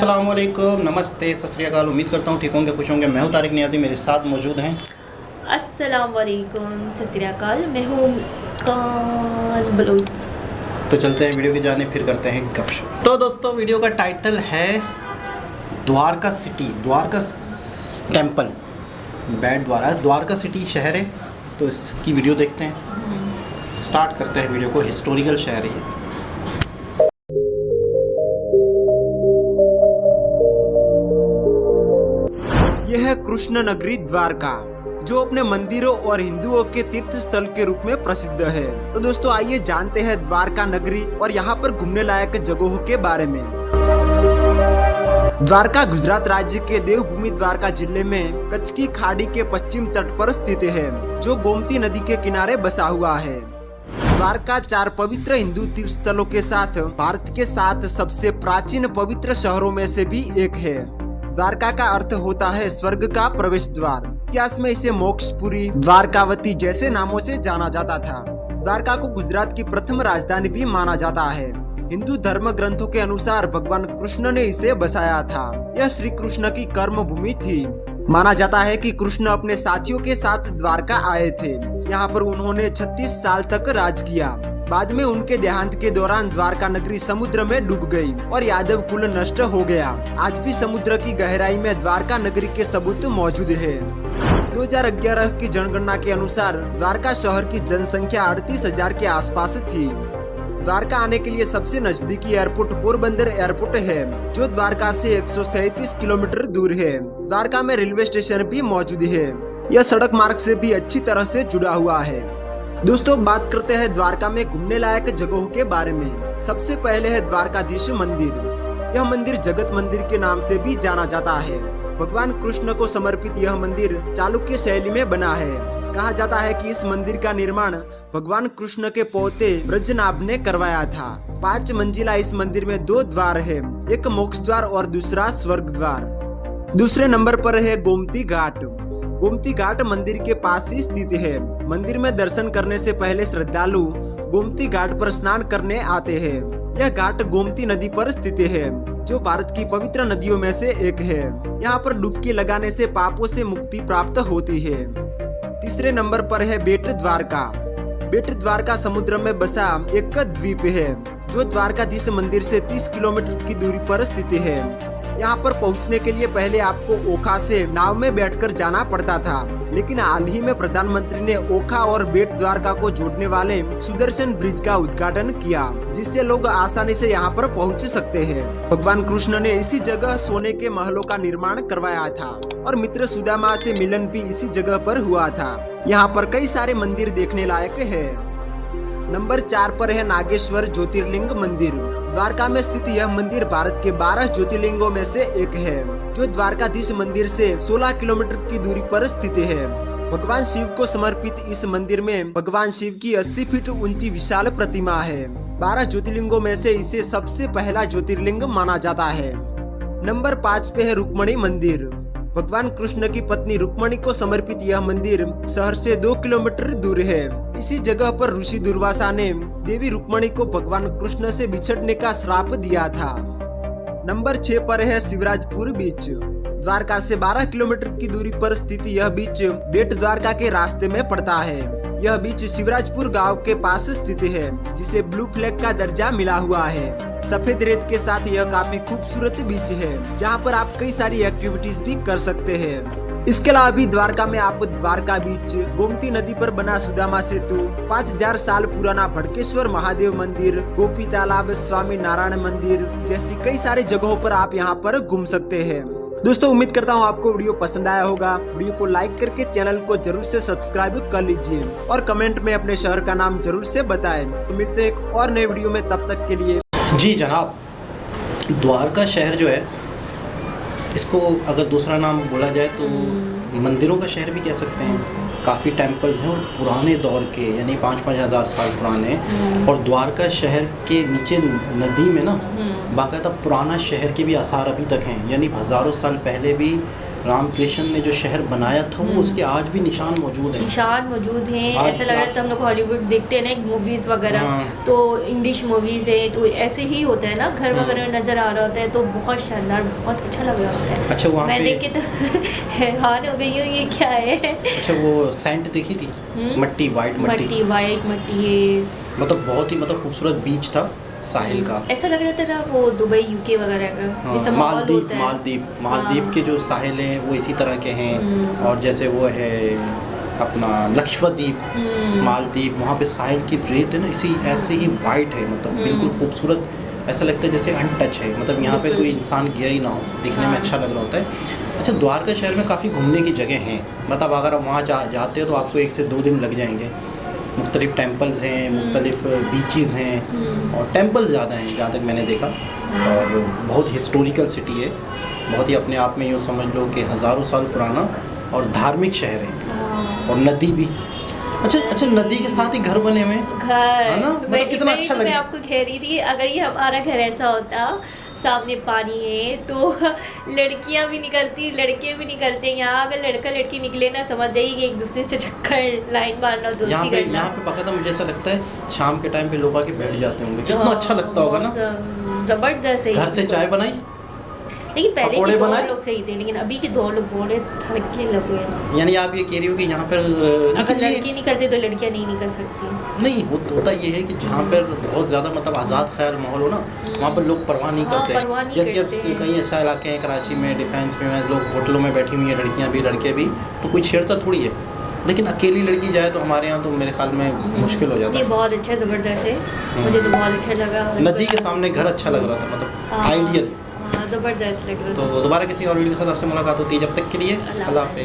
अस्सलाम वालेकुम, नमस्ते, सत श्री अकाल। उम्मीद करता हूँ ठीक होंगे, खुश होंगे। मैं हूँ तारिक नियाज़ी, मेरे साथ मौजूद हैं। अस्सलाम वालेकुम, सत श्री अकाल। मैं हूँ मुस्कान बलूच। तो चलते हैं वीडियो की जाने, फिर करते हैं गपशप। तो दोस्तों, वीडियो का टाइटल है Dwarka city, Dwarka temple, bat द्वारा, द्वारका सिटी शहर है। तो इसकी वीडियो देखते हैं, स्टार्ट करते हैं वीडियो को। हिस्टोरिकल शहर है ये। यह है कृष्ण नगरी द्वारका, जो अपने मंदिरों और हिंदुओं के तीर्थ स्थल के रूप में प्रसिद्ध है। तो दोस्तों, आइए जानते हैं द्वारका नगरी और यहाँ पर घूमने लायक जगहों के बारे में। द्वारका गुजरात राज्य के देवभूमि द्वारका जिले में कच्छ की खाड़ी के पश्चिम तट पर स्थित है, जो गोमती नदी के किनारे बसा हुआ है। द्वारका 4 पवित्र हिंदू तीर्थ स्थलों के साथ भारत के 7 सबसे प्राचीन पवित्र शहरों में से भी एक है। द्वारका का अर्थ होता है स्वर्ग का प्रवेश द्वार। इतिहास में इसे मोक्षपुरी, द्वारकावती जैसे नामों से जाना जाता था। द्वारका को गुजरात की प्रथम राजधानी भी माना जाता है। हिंदू धर्म ग्रंथों के अनुसार भगवान कृष्ण ने इसे बसाया था। यह श्री कृष्ण की कर्म भूमि थी। माना जाता है कि कृष्ण अपने साथियों के साथ द्वारका आए थे। यहाँ पर उन्होंने 36 साल तक राज किया। बाद में उनके देहांत के दौरान द्वारका नगरी समुद्र में डूब गई और यादव कुल नष्ट हो गया। आज भी समुद्र की गहराई में द्वारका नगरी के सबूत मौजूद है। 2011 की जनगणना के अनुसार द्वारका शहर की जनसंख्या 38,000 के आसपास थी। द्वारका आने के लिए सबसे नजदीकी एयरपोर्ट पोरबंदर एयरपोर्ट है, जो द्वारका से 137 किलोमीटर दूर है। द्वारका में रेलवे स्टेशन भी मौजूद है। यह सड़क मार्ग से भी अच्छी तरह से जुड़ा हुआ है। दोस्तों, बात करते हैं द्वारका में घूमने लायक जगहों के बारे में। सबसे पहले है द्वारकाधीश मंदिर। यह मंदिर जगत मंदिर के नाम से भी जाना जाता है। भगवान कृष्ण को समर्पित यह मंदिर चालुक्य शैली में बना है। कहा जाता है कि इस मंदिर का निर्माण भगवान कृष्ण के पोते ब्रजनाभ ने करवाया था। 5 मंजिला इस मंदिर में 2 द्वार है, एक मोक्ष द्वार और दूसरा स्वर्ग द्वार। दूसरे नंबर पर है गोमती घाट। गोमती घाट मंदिर के पास ही स्थित है। मंदिर में दर्शन करने से पहले श्रद्धालु गोमती घाट पर स्नान करने आते हैं। यह घाट गोमती नदी पर स्थित है, जो भारत की पवित्र नदियों में से एक है। यहाँ पर डुबकी लगाने से पापों से मुक्ति प्राप्त होती है। तीसरे नंबर पर है बेट द्वारका। बेट द्वारका समुद्र में बसा एक द्वीप है, जो द्वारकाधीश मंदिर से 30 किलोमीटर की दूरी पर स्थित है। यहाँ पर पहुँचने के लिए पहले आपको ओखा से नाव में बैठकर जाना पड़ता था, लेकिन हाल ही में प्रधानमंत्री ने ओखा और बेट द्वारका को जोड़ने वाले सुदर्शन ब्रिज का उद्घाटन किया, जिससे लोग आसानी से यहाँ पर पहुँच सकते हैं। भगवान कृष्ण ने इसी जगह सोने के महलों का निर्माण करवाया था और मित्र सुदामा से मिलन भी इसी जगह पर हुआ था। यहाँ पर कई सारे मंदिर देखने लायक है। नंबर 4 पर है नागेश्वर ज्योतिर्लिंग मंदिर। द्वारका में स्थित यह मंदिर भारत के 12 ज्योतिर्लिंगों में से एक है, जो द्वारकाधीश मंदिर से 16 किलोमीटर की दूरी पर स्थित है। भगवान शिव को समर्पित इस मंदिर में भगवान शिव की 80 फीट ऊंची विशाल प्रतिमा है। 12 ज्योतिर्लिंगों में से इसे सबसे पहला ज्योतिर्लिंग माना जाता है। नंबर 5 पे है रुक्मणी मंदिर। भगवान कृष्ण की पत्नी रुक्मणी को समर्पित यह मंदिर शहर से 2 किलोमीटर दूर है। इसी जगह पर ऋषि दुर्वासा ने देवी रुक्मणी को भगवान कृष्ण से बिछड़ने का श्राप दिया था। नंबर 6 पर है शिवराजपुर बीच। द्वारका से 12 किलोमीटर की दूरी पर स्थित यह बीच बेट द्वारका के रास्ते में पड़ता है। यह बीच शिवराजपुर गांव के पास स्थित है, जिसे ब्लू फ्लैग का दर्जा मिला हुआ है। सफेद रेत के साथ यह काफी खूबसूरत बीच है, जहां पर आप कई सारी एक्टिविटीज भी कर सकते हैं। इसके अलावा भी द्वारका में आप द्वारका बीच, गोमती नदी पर बना सुदामा सेतु, 5000 साल पुराना भड़केश्वर महादेव मंदिर, गोपी तालाब, स्वामी नारायण मंदिर जैसी कई सारी जगहों पर आप यहाँ पर घूम सकते हैं। दोस्तों, उम्मीद करता हूँ आपको वीडियो पसंद आया होगा। वीडियो को लाइक करके चैनल को जरूर से सब्सक्राइब कर लीजिए और कमेंट में अपने शहर का नाम जरूर से बताएं। तो मिलते हैं एक और नए वीडियो में, तब तक के लिए जी जनाब। द्वारका शहर जो है, इसको अगर दूसरा नाम बोला जाए तो मंदिरों का शहर भी कह सकते हैं। काफ़ी टेम्पल्स हैं और पुराने दौर के, यानी 5-5 हज़ार साल पुराने। और द्वारका शहर के नीचे नदी में ना बाकायदा पुराना शहर के भी आसार अभी तक हैं, यानी हज़ारों साल पहले भी रामकृष्ण ने जो शहर बनाया था वो उसके आज भी निशान मौजूद हैं। निशान मौजूद हैं। आज ऐसा लग रहा है हम लोग हॉलीवुड देखते हैं ना मूवीज़ वगैरह, हाँ। तो इंग्लिश मूवीज़ है तो ऐसे ही होता है ना, घर वगैरह नज़र आ रहा होता है तो बहुत शानदार, बहुत अच्छा लग रहा होता है। अच्छा वहाँ मैं पे देख के तो हैरान हो गई हूँ, ये क्या है। अच्छा वो सेंट देखी थी, मट्टी, वाइट मट्टी, वाइट मट्टी है। मतलब बहुत ही मतलब खूबसूरत बीच था साहिल का। ऐसा लग रहा था ना वो दुबई यूके वगैरह का हाँ, जैसा माहौल मालदीव होता है। मालदीव हाँ। के जो साहिल हैं वो इसी तरह के हैं। और जैसे वो है अपना लक्षद्वीप, मालदीव, वहाँ पे साहिल की रेत है ना इसी ऐसे ही वाइट है, मतलब बिल्कुल खूबसूरत, ऐसा लगता है जैसे अनटच है, मतलब यहाँ पे कोई इंसान गया ही ना हो, दिखने में अच्छा लग रहा होता है। अच्छा द्वारका शहर में काफ़ी घूमने की जगह हैं, मतलब अगर आप वहाँ जाते हो तो आपको 1 से 2 दिन लग जाएंगे। मुख्तलिफ टेम्पल्स हैं, मुख्तलिफ बीचेस हैं और टेम्पल्स ज़्यादा हैं जहाँ तक मैंने देखा। और बहुत हिस्टोरिकल सिटी है, बहुत ही अपने आप में यूँ समझ लो कि हज़ारों साल पुराना और धार्मिक शहर है। और नदी भी, अच्छा नदी के साथ ही घर बने हुए हैं, घर है ना, मतलब कितना अच्छा मैं लगे। आपको कह रही थी, अगर ये हमारा घर ऐसा होता, सामने पानी है तो लड़कियां भी निकलती, लड़के भी निकलते। यहाँ अगर लड़का लड़की निकले ना, समझ जाइए कि एक दूसरे से चक्कर लाइन मारना, दोस्ती करना। यहाँ पे बाकायदा मुझे ऐसा लगता है शाम के टाइम पे लोग आके बैठ जाते होंगे, कितना अच्छा लगता होगा ना। जबरदस्त है। घर से चाय बनाई, लेकिन पहले पकौड़े के दौर बनाए? लोग सही थे, लेकिन अभी के दौर लोग बड़े थड़के लगे हैं। यानी आप ये कह रही हो कि यहाँ पर अगर लेकिन ये लड़के निकलते तो लड़कियां नहीं निकल सकती। नहीं होता ये है कि जहाँ पर बहुत ज़्यादा मतलब आज़ाद ख्याल माहौल हो ना, वहाँ पर लोग परवाह नहीं हाँ, करते। परवाह नहीं जैसे करते अब हैं। कई ऐसा इलाके हैं कराची में, डिफेंस में लोग होटलों में बैठी हुई हैं, लड़कियाँ भी लड़के भी, तो कोई छेड़ता थोड़ी है। लेकिन अकेली लड़की जाए तो हमारे यहाँ तो मेरे ख्याल में मुश्किल हो जाता ये है। बहुत अच्छा, ज़बरदस्त है, मुझे तो बहुत अच्छा लगा। नदी के सामने घर अच्छा लग रहा था, मतलब आइडियल। हाँ, ज़बरदस्त लग रहा था। तो दोबारा किसी और वीडियो के साथ आपसे मुलाकात होती है, जब तक के लिए अल्लाह अल्लाह हाफ़िज़।